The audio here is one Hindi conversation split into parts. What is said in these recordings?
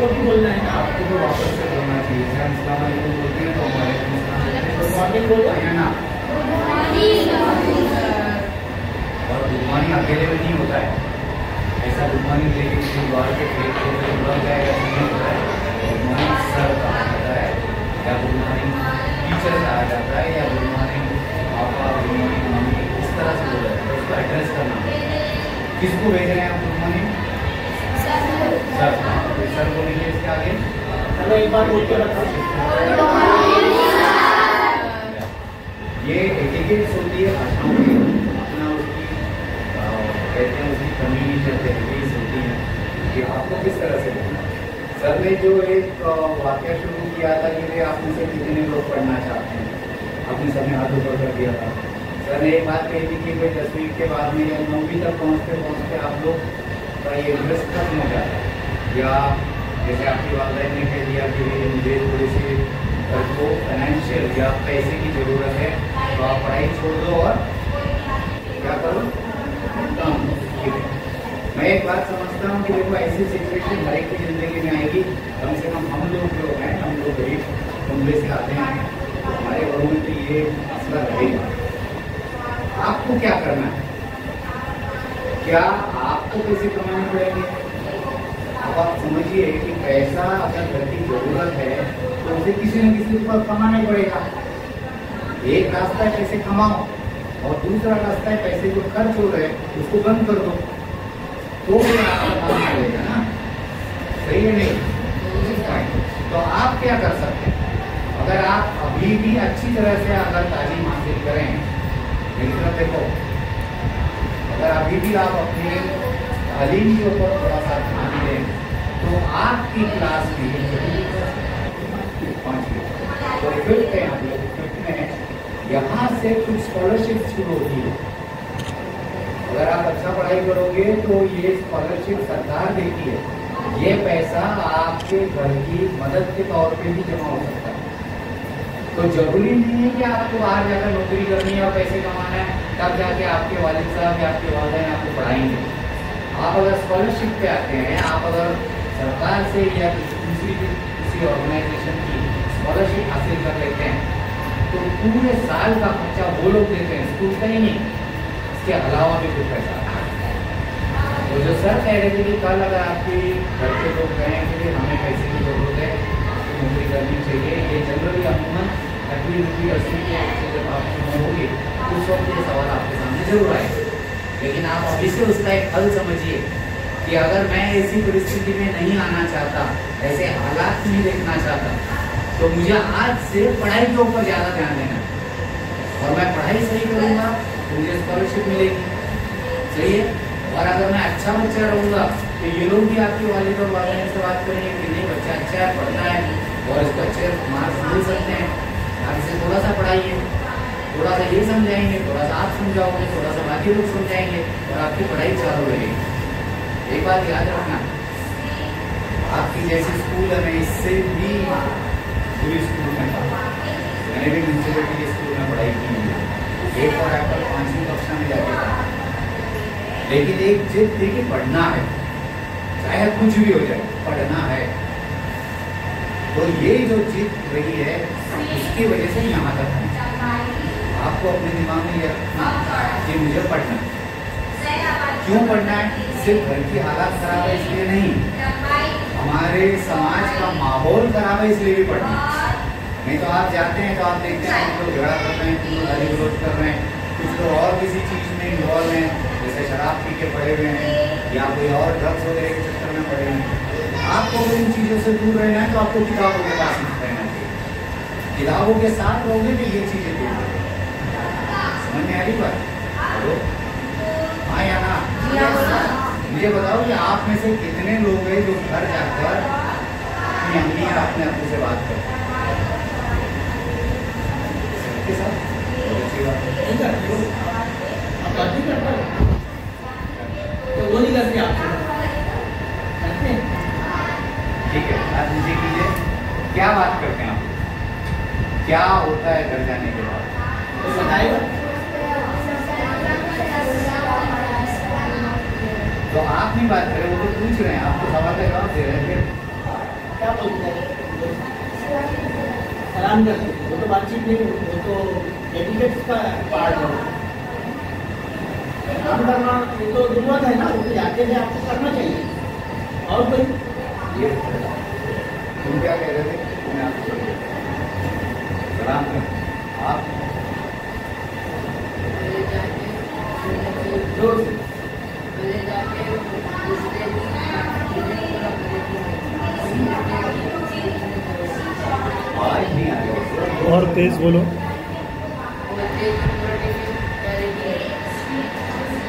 आपको भी बोलना है ना, आपको तो वापस से बोलना चाहिए। अस्सलाम वालेकुम बोलते हैं तो वालेकुम अस्सलाम, गुड मॉर्निंग बोलो है ना। और गुड मॉर्निंग अकेले में नहीं होता है, ऐसा गुड मॉर्निंग लेके किसी द्वार के खेत को बुला जाएगा नहीं होता है। गुड मॉर्निंग सर कहा जाता है, या गुड मॉर्निंग टीचर कहा जाता है, या गुड मॉर्निंग पापा, गुड मॉर्निंग मम्मी, इस तरह से बोला जाता है। उसको एड्रेस करना, किसको भेज रहे हैं आप गुड मॉर्निंग? सर। सर बोलेंगे इसके आगे, चलो एक बार बोल के बताओ। ये एटिकेट्स होती है भाषाओं की, अपना उसकी कहते हैं उसकी कम्युनिटी तहरीज होती है कि आपको किस तरह से बोलना। सर ने जो एक वाक्य शुरू किया था कि आप मुझसे कितने लोग पढ़ना चाहते हैं, आपने सबने हाथ ऊपर कर दिया था। सर ने एक बात कही थी कि भाई 10वीं के बाद में या 9वीं तक पहुँचते पहुँचते आप लोग का ये इंटरेस्ट खत्म हो जाता है, या जैसे आपकी वालिदैन ने कह दिया कि भाई मुझे थोड़ी सी को फाइनेंशियल या पैसे की ज़रूरत है, तो आप पढ़ाई छोड़ दो और क्या करो, काम। मैं एक बात समझता हूँ कि देखो ऐसी सिचुएशन हर एक की ज़िंदगी में आएगी। कम से कम हम लोग जो हैं, हम लोग गरीब कुंबे से आते हैं, हमारे घरों में तो ये मसला रहेगा। आपको क्या करना है? क्या आपको पैसे कमाने पड़ेंगे? अब आप समझिए कि पैसा अगर घर की जरूरत है तो उसे किसी न किसी पर कमाना पड़ेगा। एक रास्ता है पैसे कमाओ, और दूसरा रास्ता है पैसे जो खर्च हो रहे हैं उसको बंद कर दो, तो भी आपका काम चलेगा ना, सही है नहीं? तो आप क्या कर सकते हैं? अगर आप अभी भी अच्छी तरह से अगर तालीम हासिल करें, मेरी तरफ देखो, अगर अभी भी आप अपने तालीम के ऊपर थोड़ा सा ध्यान दें तो आपकी क्लास में तो फिफ्थ है, हम लोग फिफ्थ में है, यहाँ से कुछ स्कॉलरशिप शुरू होती है। अगर आप अच्छा पढ़ाई करोगे तो ये स्कॉलरशिप सरकार देती है, ये पैसा आपके घर की मदद के तौर पे भी जमा हो सकता है। तो जरूरी नहीं है कि आपको बाहर जाकर नौकरी करनी है और पैसे कमाना है, तब जाके आपके वालिद साहब या आपके वालिदैन आपको पढ़ाएंगे। आप अगर स्कॉलरशिप पे आते हैं, आप अगर सरकार से या दूसरी किसी ऑर्गेनाइजेशन की स्कॉलरशिप हासिल कर लेते हैं तो पूरे साल का खर्चा वो लोग देते हैं, स्कूल का ही नहीं, इसके अलावा भी कुछ पैसा आता है। तो जो सर कह रहे थे कि कल अगर आपके घर के लोग कहें कि हमें पैसे की जरूरत है, आपको नौकरी करनी चाहिए, ये जनरली अमूमन 8वीं 9वीं 10वीं के जब आपकी उम्र होगी उस वक्त ये सवाल आपके सामने जरूर आएगा। लेकिन आप अभी से उसका एक हल समझिए कि अगर मैं ऐसी परिस्थिति में नहीं आना चाहता, ऐसे हालात नहीं देखना चाहता, तो मुझे आज से पढ़ाई के ऊपर ज़्यादा ध्यान देना है। और मैं पढ़ाई सही करूँगा तो मुझे स्कॉलरशिप मिलेगी, सही है। और अगर मैं अच्छा बच्चा रहूँगा तो ये लोग भी आपके वालिद और वालिदैन से बात करेंगे कि नहीं बच्चा अच्छा है, पढ़ता है और इसको अच्छे मार्क्स मिल सकते हैं, आप इसे थोड़ा सा पढ़ाइए, थोड़ा सा ये समझाएंगे, थोड़ा सा आप समझाओगे, थोड़ा सा बाकी लोग समझाएंगे और आपकी पढ़ाई चालू रहेगी। एक बात याद रखना, आपकी जैसे स्कूल है, मैं इससे भी पूरी स्कूल में पढ़ा, मैंने भी म्यूनसिपलिटी के स्कूल में पढ़ाई की है, एक और एप्पल 5वीं कक्षा में जाके पढ़ा, लेकिन एक जिद थी कि पढ़ना है, चाहे कुछ भी हो जाए, पढ़ना है। तो ये जो जिद रही है उसकी वजह से यहाँ तक है। आपको अपने दिमाग में ये रखना कि मुझे पढ़ना है। क्यों पढ़ना है? सिर्फ घर की हालात खराब है इसलिए नहीं, हमारे समाज का माहौल खराब है इसलिए भी पढ़ना है। नहीं तो आप जाते हैं तो आप देखते हैं कुछ लोग झगड़ा कर रहे हैं, कुछ लोग गाली गलौज कर रहे हैं, कुछ लोग और किसी चीज़ में इन्वॉल्व हैं, जैसे शराब पी के पड़े हुए हैं या कोई और ड्रग्स वगैरह के चक्कर में पड़े हैं। आपको अगर इन चीज़ों से दूर रहना है तो आपको किताबों के पास रहना चाहिए, किताबों के साथ रहोगे तो ये चीज़ें दूर रहेंगी। समझ में आ रही बात? हेलो, हाँ या ना? मुझे बताओ कि आप में से कितने लोग हैं जो घर जाकर अपनी अम्मी या अपने अब्बू से बात करते हैं? सबके साथ अच्छी बात है। तो वो नहीं करते आपसे, ठीक है, आज मुझे कीजिए, क्या बात करते हैं आप? क्या होता है घर जाने के बाद? तो बताएगा। तो आप नहीं बात करें, वो तो पूछ रहे हैं, आपको सवाल का जवाब दे रहे हैं। फिर क्या बोलते हैं, सलाम करते हैं, वो तो बातचीत नहीं, वो तो एटिकेट्स का पार्ट है। सलाम करना ये तो जरूरत है ना, वो तो जाते थे आपको करना चाहिए। और कोई ये तुम क्या कह रहे थे? मैं आपको सलाम कर आप जोर से आवाज नहीं आ रही। और तेज बोलो।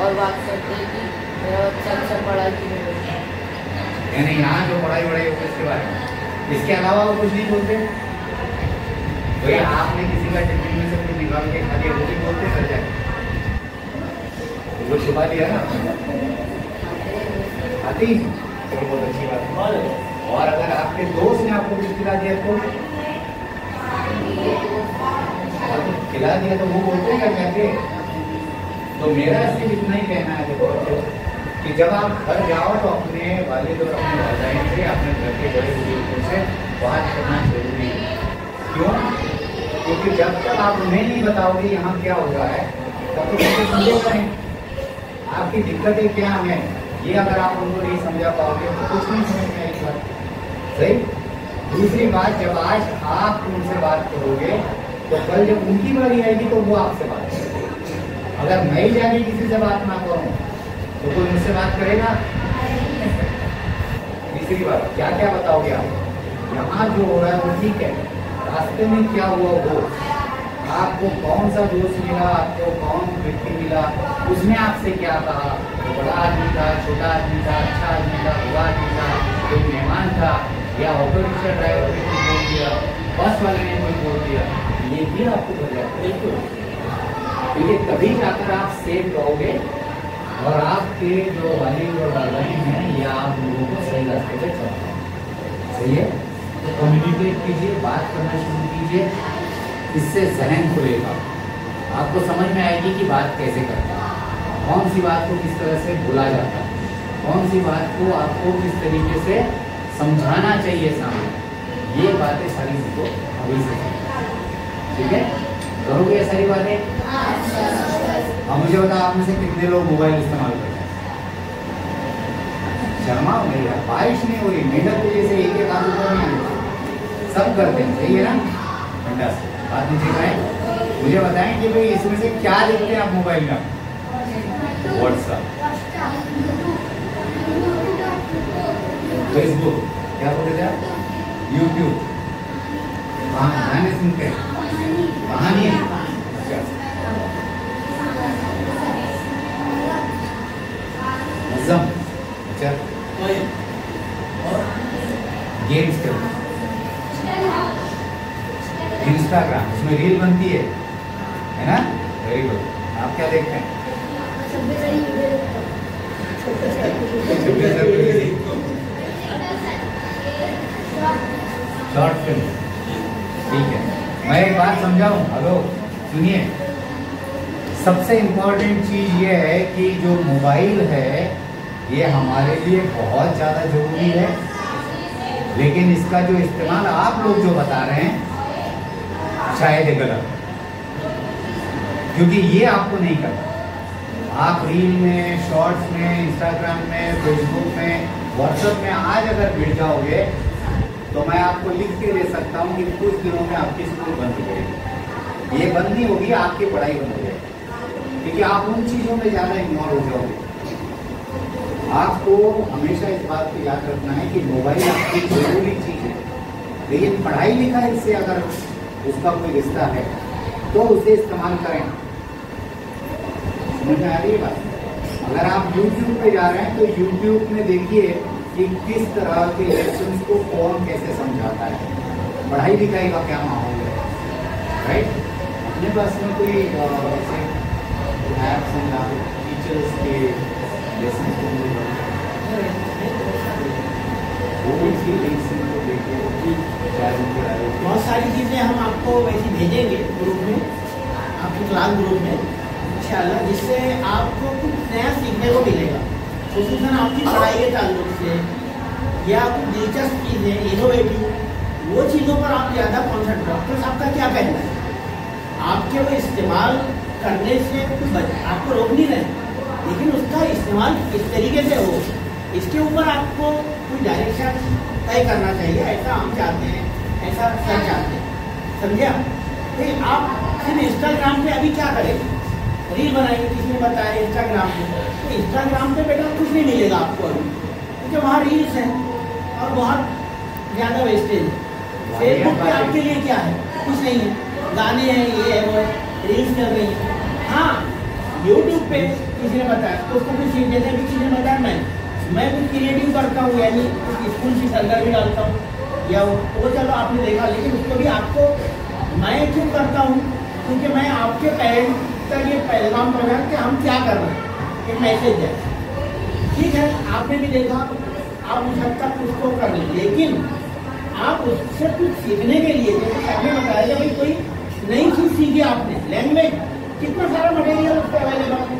और बात करते हैं कि मेरा बच्चा अच्छा पढ़ा कि नहीं। यानी यहाँ जो पढ़ाई वढ़ाई होती है इसके बारे में, इसके अलावा वो कुछ नहीं बोलते। भैया आपने किसी का टिफिन में से कुछ निकाल के खा लिया वो भी बोलते सर जाए, वो छुपा दिया ना आती तो बहुत अच्छी बात है। और अगर आपके दोस्त ने आपको कुछ खिला दिया तो खिला दिया तो वो बोलते हैं क्या कहते। तो मेरा सिर्फ इतना ही कहना है देखो कि जब आप घर जाओ तो अपने वालिद और अपने वालिदैन से, अपने घर के बड़े बुजुर्गों से बात करना जरूरी है। क्यों? क्योंकि जब तक आप उन्हें नहीं बताओगे यहाँ क्या हो रहा है तब तो उनको समझेगा नहीं आपकी दिक्कतें क्या हैं। ये अगर आप उनको नहीं समझा पाओगे तो कुछ नहीं समझ में आएगी बात। सही। दूसरी बात, जब आज आप उनसे बात करोगे तो कल जब उनकी बारी आएगी तो वो आपसे बात करेंगे। अगर मैं ही जाके किसी से बात ना करूं तो कोई मुझसे बात करेगा? तीसरी बात, क्या क्या बताओगे आप? यहाँ जो हो रहा है वो ठीक है, रास्ते में क्या हुआ वो, आपको कौन सा दोस्त मिला, आपको कौन व्यक्ति मिला, उसने आपसे क्या कहा, वो बड़ा आदमी था, छोटा आदमी था, अच्छा आदमी था, बुरा आदमी था, कोई मेहमान था, या ऑटो रिक्शा ड्राइवर ने कोई बोल दिया, बस वाले ने कोई बोल दिया, ये भी आपको बताया। बिल्कुल, क्योंकि तभी जाकर आप सेफ रहोगे और आपके जो वालिद और वालिदैन हैं ये आप लोगों को सही रास्ते पे चलाएंगे। सही है? तो कम्युनिकेट कीजिए, बात करना शुरू कीजिए, इससे जहन खुलेगा, आपको समझ में आएगी कि बात कैसे करता है, कौन सी बात को किस तरह से बोला जाता है, कौन सी बात को आपको किस तरीके से समझाना चाहिए सामने। ये बातें सारी को अभी से, ठीक है? करोगे ये सारी बातें? हाँ, मुझे बताओ आप में से कितने लोग मोबाइल इस्तेमाल करते हैं? शर्माओ नहीं यार, बारिश नहीं हो रही, मेहनत की वजह से एक एक आदमी को नहीं आने, सब करते हैं। सही है ना? ठंडा से बात नीचे का है। मुझे बताएं कि भाई इसमें से क्या देखते हैं आप मोबाइल में? व्हाट्सएप, फेसबुक, क्या बोलते थे आप? यूट्यूब, गाने सुनते हैं, कहानी है, अच्छा, गेम्स खेलते, इंस्टाग्राम, उसमें रील बनती है ना? Very good. आप क्या देखते हैं? शॉर्ट फिल्म, ठीक है। मैं एक बात समझाऊं, हेलो सुनिए, सबसे इम्पोर्टेंट चीज ये है कि जो मोबाइल है ये हमारे लिए बहुत ज़्यादा जरूरी है, लेकिन इसका जो इस्तेमाल आप लोग जो बता रहे हैं शायद ये गलत, क्योंकि ये आपको नहीं करना। आप रील में, शॉर्ट्स में, इंस्टाग्राम में, फेसबुक में, व्हाट्सएप में आज अगर भिड़ जाओगे तो मैं आपको लिख के दे सकता हूँ कि कुछ दिनों में आपकी स्कूल बंद हो जाएगी। ये बंद नहीं होगी, आपकी पढ़ाई बंद हो जाएगी, क्योंकि आप उन चीज़ों में ज़्यादा इन्वॉल्व हो जाओगे। आपको हमेशा इस बात को याद रखना है कि मोबाइल आपकी जरूरी चीज़ है, लेकिन पढ़ाई लिखाई से अगर उसका कोई रिश्ता है तो उसे इस्तेमाल करें। समझ में आ रही है बात? अगर आप YouTube पे जा रहे हैं तो YouTube में देखिए कि किस तरह के लेसन को कौन कैसे समझाता है, पढ़ाई लिखाई का क्या माहौल है, राइट? अपने पास में कोई ऐसे ऐप्स हैं जहाँ टीचर्स के लेसन को बहुत सारी चीज़ें हम आपको वैसे भेजेंगे ग्रुप में, आपके क्लास ग्रुप में इंशाल्लाह, जिससे आपको कुछ नया सीखने को मिलेगा, खुसूसन आपकी पढ़ाई के ताल्लुक से, या कुछ दिलचस्प चीज़ें, इनोवेटिव, वो चीज़ों पर आप ज़्यादा कॉन्सेंट्रेट। डॉक्टर साहब का क्या कहना है, आपके वो इस्तेमाल करने से आपको रोक नहीं रहे, लेकिन उसका इस्तेमाल किस तरीके से हो, इसके ऊपर आपको कोई डायरेक्शन तय करना चाहिए। ऐसा हम चाहते हैं, ऐसा सर चाहते हैं, समझे आप? तो आप सिर्फ इंस्टाग्राम पे अभी क्या करेंगे, रील बनाएंगे, किसी ने बताया इंस्टाग्राम पे, तो इंस्टाग्राम पे बेटा कुछ नहीं मिलेगा आपको अभी, क्योंकि वहाँ रील्स हैं और बहुत ज़्यादा वेस्टेज है। फेसबुक पे आपके लिए क्या है, कुछ नहीं है, गाने हैं, ये है, वो है, रील्स चल रही है। हाँ, यूट्यूब पे किसी ने बताया तो उसको कुछ सीख, जैसे भी किसी ने बताया मैं कुछ क्रिएटिव करता हूँ, यानी स्कूल की सरगर्मी डालता हूँ या वो चलो आपने देखा, लेकिन उसको भी आपको मैं क्यों करता हूँ, क्योंकि मैं आपके पेरेंट्स तक ये पैगाम पहुँचा कि हम क्या कर रहे हैं, एक मैसेज है। ठीक है, आपने भी देखा, आप उस हद तक उसको कर लें, लेकिन आप उससे कुछ सीखने के लिए, जैसे आपने बताया कि भाई कोई नई चीज़ सीखी आपने, लैंग्वेज, कितना सारा मटेरियल उस पर अवेलेबल है।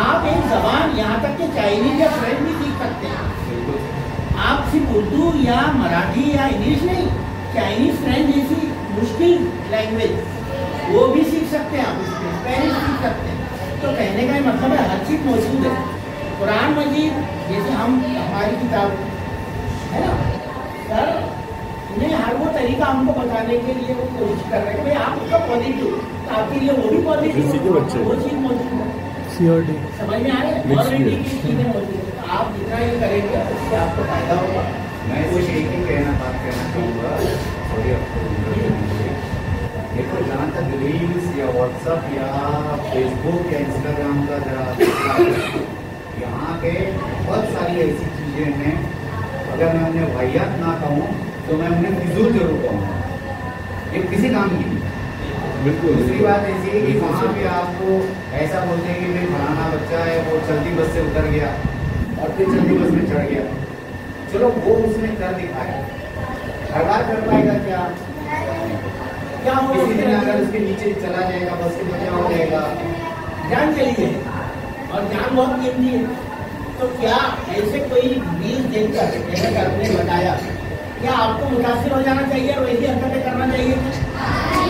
आप एक जबान, यहाँ तक कि चाइनीज या फ्रेंच भी सीख सकते हैं। आप सिर्फ उर्दू या मराठी या इंग्लिश नहीं, चाइनीज, फ्रेंच जैसी मुश्किल लैंग्वेज वो भी सीख सकते हैं, आप उसमें स्पेनिश सीख सकते हैं। तो कहने का मतलब है हर चीज़ मौजूद है। कुरान मजीद जैसे हमारी किताब है ना सर, उन्हें हर वो तरीका हमको बताने के लिए वो कोशिश कर रहे हैं भाई आप उसका पॉजिटिव, तो आपके लिए वो भी पॉजिटिव, वो चीज़ मौजूद है। समझ में आ रहा है, पॉजिटिव की चीज़ें मौजूद है। तो आप जितना ये करेंगे उससे आपको फायदा होगा। मैं कुछ एक ही बात कहना चाहूँगा, सॉरी आपको, देखो जहाँ तक रील्स या व्हाट्सअप या फेसबुक या इंस्टाग्राम का जरा, यहाँ पे बहुत सारी ऐसी चीज़ें हैं, अगर मैं उन्हें वाहियात ना कहूँ तो मैं उन्हें फिजूल जरूर कहूँगा, ये किसी काम की नहीं। बिल्कुल। दूसरी बात ऐसी है कि वहाँ पे आपको ऐसा बोलते हैं कि भाई फलाना बच्चा है वो चलती बस से उतर गया और फिर चलती बस में चढ़ गया, चलो वो उसने कर दिखाया, हर बार कर पाएगा क्या हो, किसी दिन अगर उसके नीचे चला जाएगा बस के तो क्या हो जाएगा, जान चली जाए, और जान बहुत कीमती है। तो क्या ऐसे कोई रील देखकर, जैसे आपने बताया, क्या आपको मुतासिर हो जाना चाहिए और वैसी हरकतें करना चाहिए?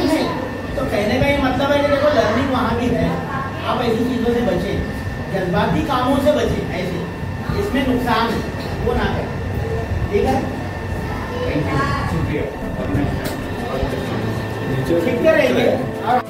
नहीं। तो कहने का ये मतलब है कि देखो लर्निंग वहाँ भी है, आप ऐसी चीज़ों से बचें, जज्बाती कामों से बचें, ऐसे इसमें नुकसान है वो ना करें। ठीक है, थैंक यू, शुक्रिया। सीखते रहिए और